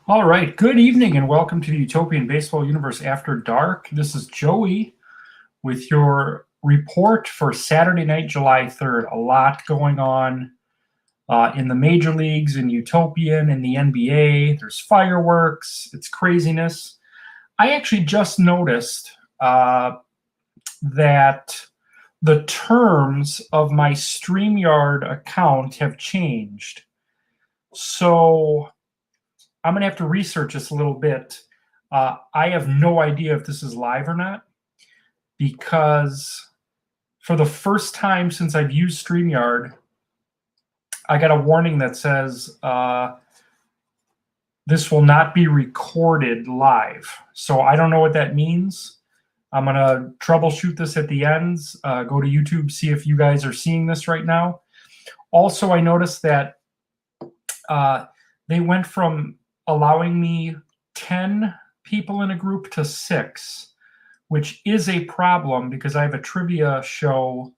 All right, good evening and welcome to the Utopian Baseball Universe After Dark. This is Joey with your report for Saturday night, July 3rd. A lot going on in the major leagues, in Utopian, in the NBA. There's fireworks, it's craziness. I actually just noticed that the terms of my StreamYard account have changed. So I'm going to have to research this a little bit. I have no idea if this is live or not because for the first time since I've used StreamYard, I got a warning that says this will not be recorded live. So I don't know what that means. I'm going to troubleshoot this at the ends, go to YouTube, see if you guys are seeing this right now. Also, I noticed that they went from allowing me 10 people in a group to 6, which is a problem because I have a trivia show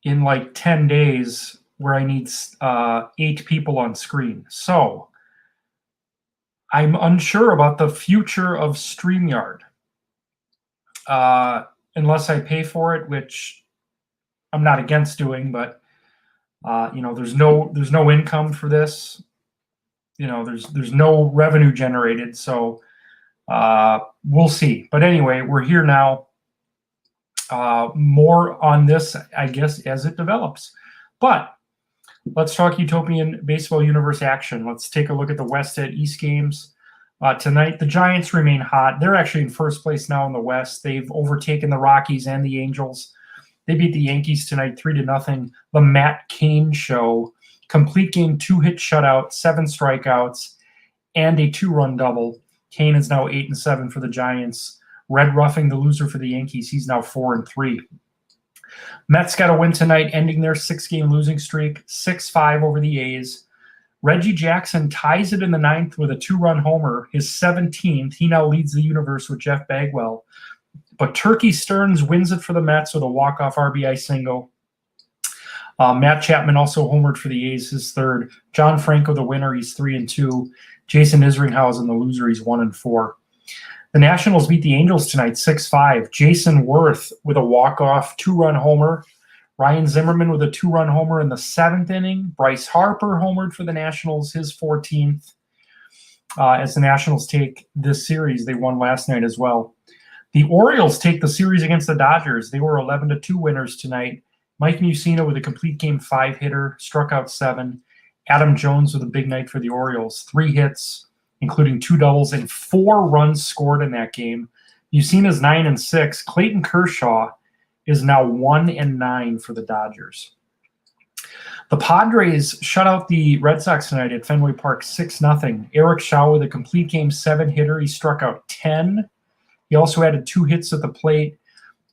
in like 10 days where I need 8 people on screen. So I'm unsure about the future of StreamYard unless I pay for it, which I'm not against doing, but there's no income for this. There's no revenue generated, so we'll see. But anyway, we're here now. More on this, I guess, as it develops. But let's talk Utopian Baseball Universe action. Let's take a look at the West at East games. Tonight, the Giants remain hot. They're actually in first place now in the West. They've overtaken the Rockies and the Angels. They beat the Yankees tonight 3-0. The Matt Cain Show. Complete game, 2-hit shutout, 7 strikeouts, and a 2-run double. Cain is now 8-7 for the Giants. Red roughing the loser for the Yankees. He's now 4-3. Mets got a win tonight, ending their 6-game losing streak, 6-5 over the A's. Reggie Jackson ties it in the 9th with a 2-run homer, his 17th. He now leads the universe with Jeff Bagwell. But Turkey Stearns wins it for the Mets with a walk-off RBI single. Matt Chapman also homered for the A's, his 3rd. John Franco, the winner, he's 3-2. Jason Isringhausen, the loser, he's 1-4. The Nationals beat the Angels tonight, 6-5. Jason Worth with a walk-off 2-run homer. Ryan Zimmerman with a 2-run homer in the 7th inning. Bryce Harper homered for the Nationals, his 14th. As the Nationals take this series, they won last night as well. The Orioles take the series against the Dodgers. They were 11-2 winners tonight. Mike Mussina with a complete game 5-hitter, struck out 7. Adam Jones with a big night for the Orioles, 3 hits, including 2 doubles and 4 runs scored in that game. Mussina's 9-6. Clayton Kershaw is now 1-9 for the Dodgers. The Padres shut out the Red Sox tonight at Fenway Park 6-0. Eric Shaw with a complete game 7-hitter. He struck out 10. He also added 2 hits at the plate.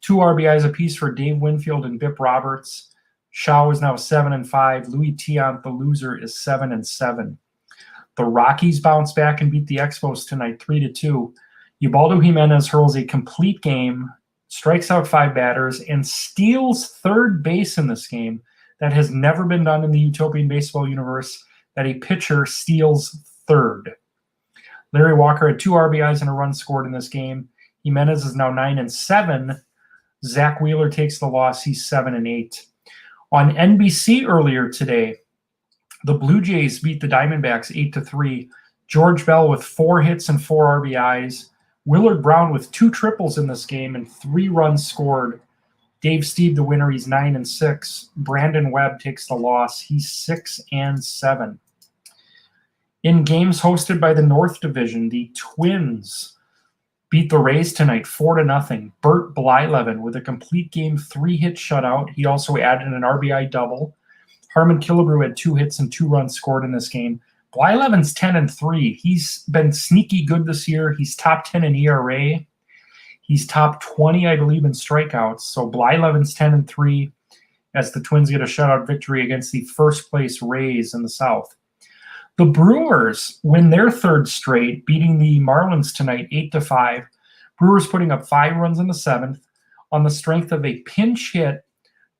2 RBIs apiece for Dave Winfield and Bip Roberts. Shaw is now 7-5. Louis Tiant, the loser, is 7-7. The Rockies bounce back and beat the Expos tonight 3-2. Ubaldo Jimenez hurls a complete game, strikes out 5 batters, and steals 3rd base in this game. That has never been done in the Utopian Baseball universe, that a pitcher steals 3rd. Larry Walker had 2 RBIs and a run scored in this game. Jimenez is now 9-7. Zach Wheeler takes the loss. He's 7-8. On NBC earlier today, the Blue Jays beat the Diamondbacks 8-3. George Bell with 4 hits and 4 RBIs. Willard Brown with 2 triples in this game and 3 runs scored. Dave Steve, the winner, he's 9-6. Brandon Webb takes the loss. He's 6-7. In games hosted by the North Division, the Twins beat the Rays tonight 4-0. Bert Blyleven with a complete game 3-hit shutout. He also added an RBI double. Harmon Killebrew had 2 hits and 2 runs scored in this game. Blyleven's 10-3. He's been sneaky good this year. He's top 10 in ERA. He's top 20, I believe, in strikeouts. So Blyleven's 10-3 as the Twins get a shutout victory against the first place Rays in the South. The Brewers win their 3rd straight, beating the Marlins tonight 8-5. Brewers putting up 5 runs in the 7th on the strength of a pinch hit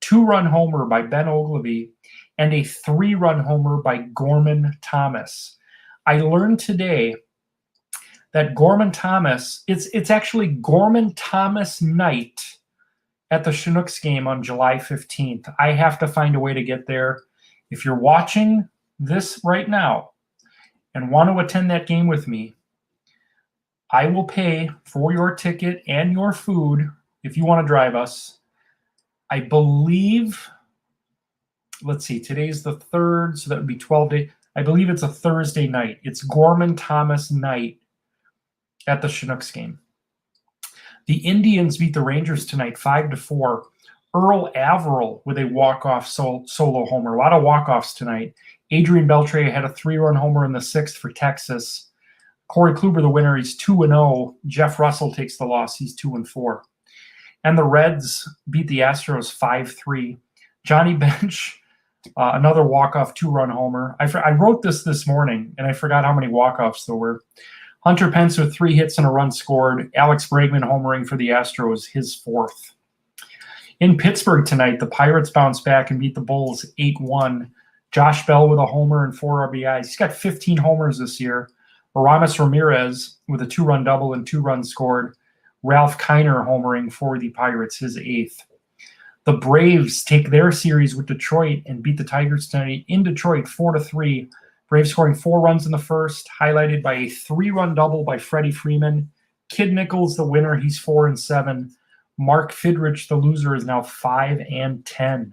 2-run homer by Ben Oglivie and a 3-run homer by Gorman Thomas. I learned today that Gorman Thomas, it's actually Gorman Thomas night at the Chinooks game on July 15th. I have to find a way to get there. If you're watching this right now and want to attend that game with me, I will pay for your ticket and your food if you want to drive us. I believe, let's see, today's the 3rd, so that would be 12 days. I believe it's a Thursday night. It's Gorman Thomas night at the Chinooks game. The Indians beat the Rangers tonight 5-4. Earl Averill with a walk-off solo homer. A lot of walk-offs tonight. Adrian Beltre had a 3-run homer in the 6th for Texas. Corey Kluber, the winner, he's 2-0. Jeff Russell takes the loss. He's 2-4. And the Reds beat the Astros 5-3. Johnny Bench, another walk-off 2-run homer. I wrote this morning, and I forgot how many walk-offs there were. Hunter Pence with 3 hits and a run scored. Alex Bregman homering for the Astros, his 4th. In Pittsburgh tonight, the Pirates bounced back and beat the Bulls 8-1. Josh Bell with a homer and 4 RBIs. He's got 15 homers this year. Aramis Ramirez with a 2-run double and 2 runs scored. Ralph Kiner homering for the Pirates, his 8th. The Braves take their series with Detroit and beat the Tigers tonight in Detroit 4-3. Braves scoring 4 runs in the first, highlighted by a 3-run double by Freddie Freeman. Kid Nichols, the winner, he's 4-7. Mark Fidrich, the loser, is now 5-10.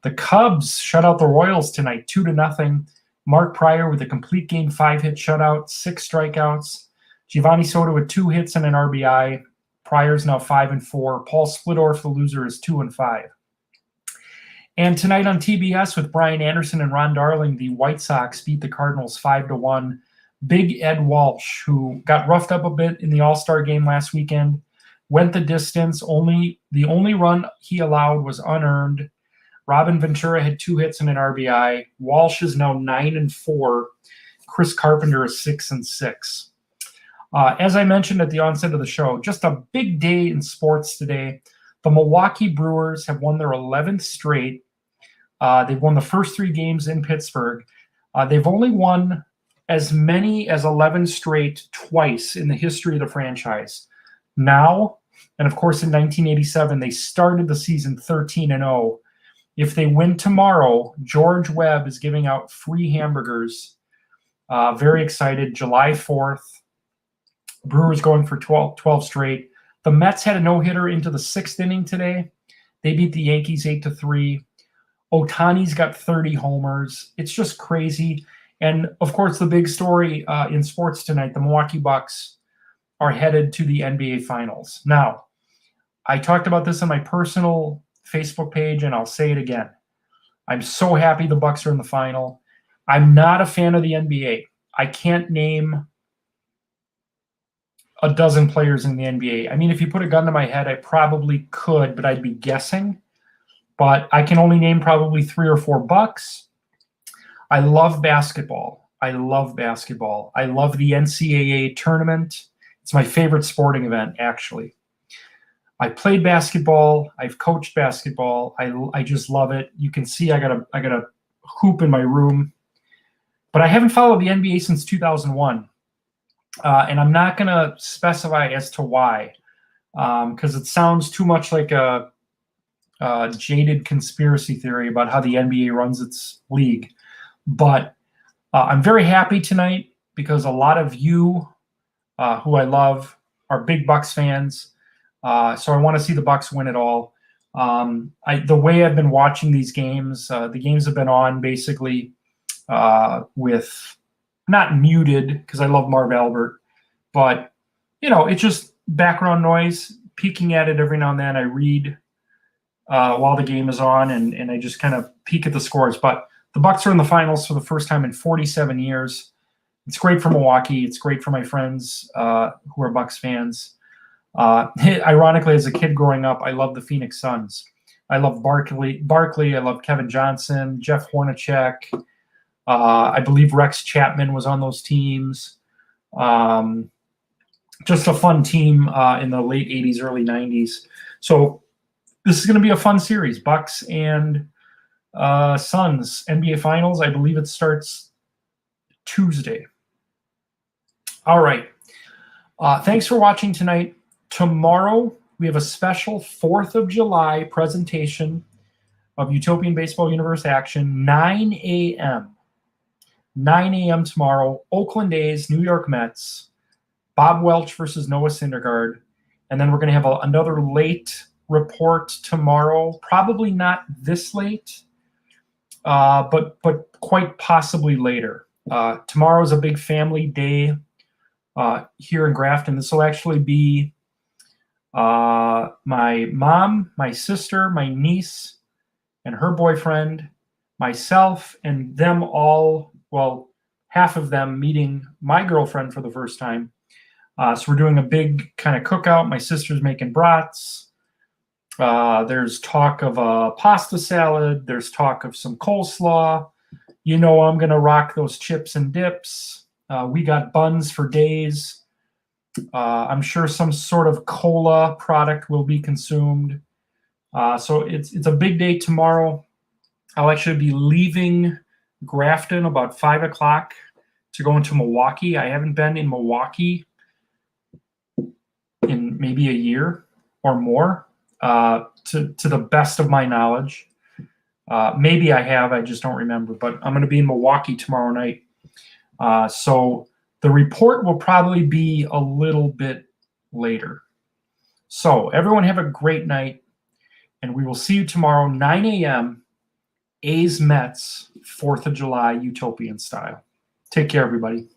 The Cubs shut out the Royals tonight 2-0. Mark Pryor with a complete game 5-hit shutout, 6 strikeouts. Giovanni Soto with 2 hits and an RBI. Pryor's now 5-4. Paul Splittorff, the loser, is 2-5. And tonight on TBS with Brian Anderson and Ron Darling, the White Sox beat the Cardinals 5-1. Big Ed Walsh, who got roughed up a bit in the All-Star game last weekend, went the distance. The only run he allowed was unearned. Robin Ventura had 2 hits and an RBI. Walsh is now 9-4. Chris Carpenter is 6-6. As I mentioned at the onset of the show, just a big day in sports today. The Milwaukee Brewers have won their 11th straight. They've won the first 3 games in Pittsburgh. They've only won as many as 11 straight twice in the history of the franchise. Now, and of course in 1987, they started the season 13-0. If they win tomorrow, George Webb is giving out free hamburgers. Very excited. July 4th. Brewers going for 12 straight. The Mets had a no-hitter into the 6th inning today. They beat the Yankees 8-3. Ohtani's got 30 homers. It's just crazy. And, of course, the big story in sports tonight, the Milwaukee Bucks are headed to the NBA Finals. Now, I talked about this on my personal Facebook page, and I'll say it again. I'm so happy the Bucks are in the final. I'm not a fan of the NBA. I can't name a dozen players in the NBA. I mean, if you put a gun to my head, I probably could, but I'd be guessing. But I can only name probably 3 or 4 Bucks. I love basketball. I love the NCAA tournament. It's my favorite sporting event, actually. I played basketball. I've coached basketball. I just love it. You can see I got a hoop in my room. But I haven't followed the NBA since 2001. And I'm not going to specify as to why, because it sounds too much like a jaded conspiracy theory about how the NBA runs its league. But I'm very happy tonight because a lot of you who I love are big Bucks fans. So I want to see the Bucks win it all. The way I've been watching these games, the games have been on basically with not muted because I love Marv Albert, but it's just background noise, peeking at it every now and then. I read while the game is on, and I just kind of peek at the scores. But the Bucks are in the finals for the first time in 47 years. It's great for Milwaukee. It's great for my friends who are Bucks fans. Ironically, as a kid growing up, I loved the Phoenix Suns. I love Barkley. I love Kevin Johnson, Jeff Hornacek. I believe Rex Chapman was on those teams. Just a fun team in the late 80s, early 90s. So this is going to be a fun series. Bucks and Suns NBA Finals. I believe it starts Tuesday. All right. Thanks for watching tonight. Tomorrow, we have a special 4th of July presentation of Utopian Baseball Universe action, 9 a.m. 9 a.m. tomorrow, Oakland A's, New York Mets, Bob Welch versus Noah Syndergaard. And then we're going to have another late report tomorrow, probably not this late, but quite possibly later. Tomorrow is a big family day here in Grafton. This will actually be my mom, my sister, my niece, and her boyfriend, myself, and them all, well, half of them meeting my girlfriend for the first time. So we're doing a big kind of cookout. My sister's making brats. There's talk of a pasta salad. There's talk of some coleslaw. You know I'm going to rock those chips and dips. We got buns for days. I'm sure some sort of cola product will be consumed. So it's a big day tomorrow. I'll actually be leaving Grafton about 5 o'clock to go into Milwaukee. I haven't been in Milwaukee in maybe a year or more, to the best of my knowledge. Maybe I have, I just don't remember. But I'm going to be in Milwaukee tomorrow night. So the report will probably be a little bit later. So everyone have a great night, and we will see you tomorrow, 9 a.m., A's Mets, 4th of July, Utopian style. Take care, everybody.